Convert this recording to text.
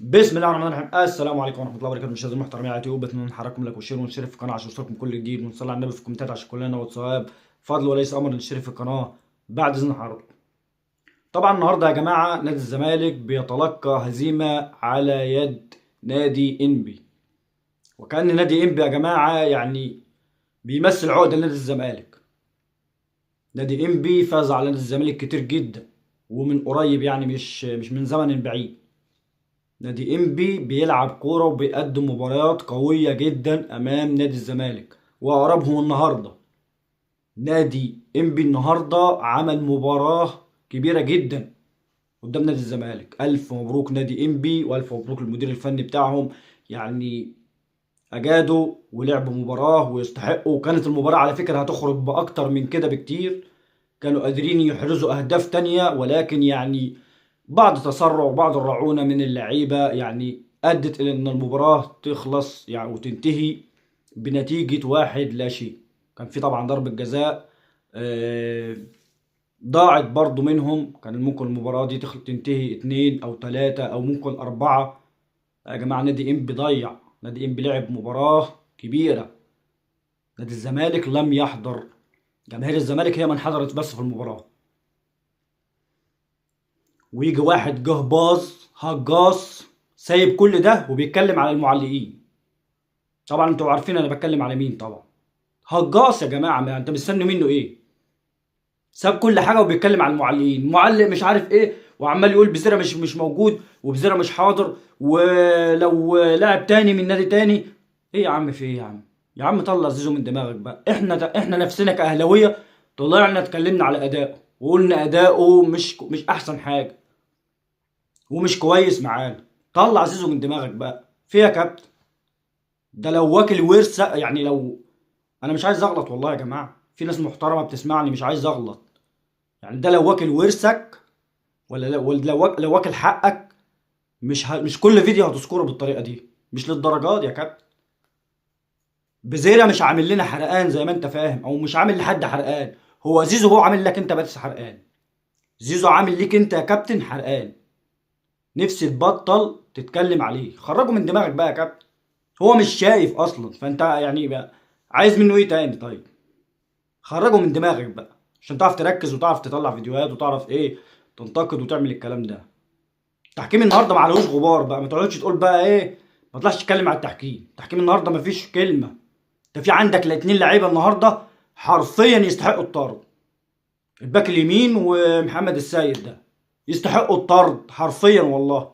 بسم الله الرحمن الرحيم. السلام عليكم ورحمه الله وبركاته. مشاهدينا المحترمين على يوتيوب، بتمنى نحركم لايك وشير ونشترك في القناه عشان يوصلكم كل جديد، ونصلي على النبي في الكومنتات عشان كلنا والثواب. فضل وليس امر نشترك في القناه بعد اذن حضراتكم. طبعا النهارده يا جماعه نادي الزمالك بيتلقى هزيمه على يد نادي انبي، وكان نادي انبي يا جماعه يعني بيمثل عقده لنادي الزمالك. نادي انبي فاز على نادي الزمالك كتير جدا ومن قريب، يعني مش من زمن بعيد. نادي انبي بيلعب كورة وبيقدم مباريات قوية جدا امام نادي الزمالك، واقربهم النهاردة. نادي انبي النهاردة عمل مباراة كبيرة جدا قدام نادي الزمالك. الف مبروك نادي انبي، والف مبروك المدير الفني بتاعهم. يعني اجادوا ولعبوا مباراة ويستحقوا. وكانت المباراة على فكرة هتخرج باكتر من كده بكتير، كانوا قادرين يحرزوا اهداف تانية، ولكن يعني بعض تسرع وبعض الرعونة من اللعيبة يعني أدت إلى أن المباراة تخلص يعني وتنتهي بنتيجة 1-0. كان في طبعا ضربة جزاء ضاعت برضو منهم. كان ممكن المباراة دي تنتهي 2 أو 3 أو ممكن 4. يا جماعة نادي إنبي ضيع، نادي إنبي لعب مباراة كبيرة. نادي الزمالك لم يحضر، جماهير الزمالك هي من حضرت بس في المباراة. ويجي واحد جهباز هجاص سايب كل ده وبيتكلم على المعلقين. طبعا انتوا عارفين انا بتكلم على مين. طبعا هجاص يا جماعه، ما انت مستني منه ايه؟ ساب كل حاجه وبيتكلم على المعلقين. معلق مش عارف ايه، وعمال يقول بزيرة مش موجود وبزيرة مش حاضر، ولو لاعب تاني من نادي تاني. ايه يا عم، في ايه يا عم؟ يا عم طلع زيزو من دماغك بقى. احنا نفسنا كاهلاويه طلعنا اتكلمنا على اداؤه وقلنا اداؤه مش احسن حاجه ومش كويس معانا. طلع زيزو من دماغك بقى. في يا كابتن، ده لو واكل ورثه يعني. لو انا مش عايز اغلط والله يا جماعه، في ناس محترمه بتسمعني، مش عايز اغلط. يعني ده لو واكل ورثك ولا لو واكل حقك، مش كل فيديو هتذكره بالطريقه دي. مش للدرجات يا كابتن. بزيرة مش عامل لنا حرقان زي ما انت فاهم، او مش عامل لحد حرقان. هو زيزو هو عامل لك انت بس حرقان. زيزو عامل ليك انت يا كابتن حرقان. نفسي تبطل تتكلم عليه، خرجه من دماغك بقى يا كابتن. هو مش شايف اصلا، فانت يعني بقى عايز منه ايه تاني؟ طيب خرجه من دماغك بقى عشان تعرف تركز وتعرف تطلع فيديوهات وتعرف ايه تنتقد وتعمل الكلام ده. تحكيم النهارده معلهوش غبار بقى. ما تقعدش تقول بقى ايه، ما تطلعش تتكلم على التحكيم. تحكيم النهارده ما فيش كلمه. انت في عندك الاتنين لعيبه النهارده حرفيا يستحقوا الطرد. الباك اليمين ومحمد السيد ده يستحقوا الطرد حرفيا والله.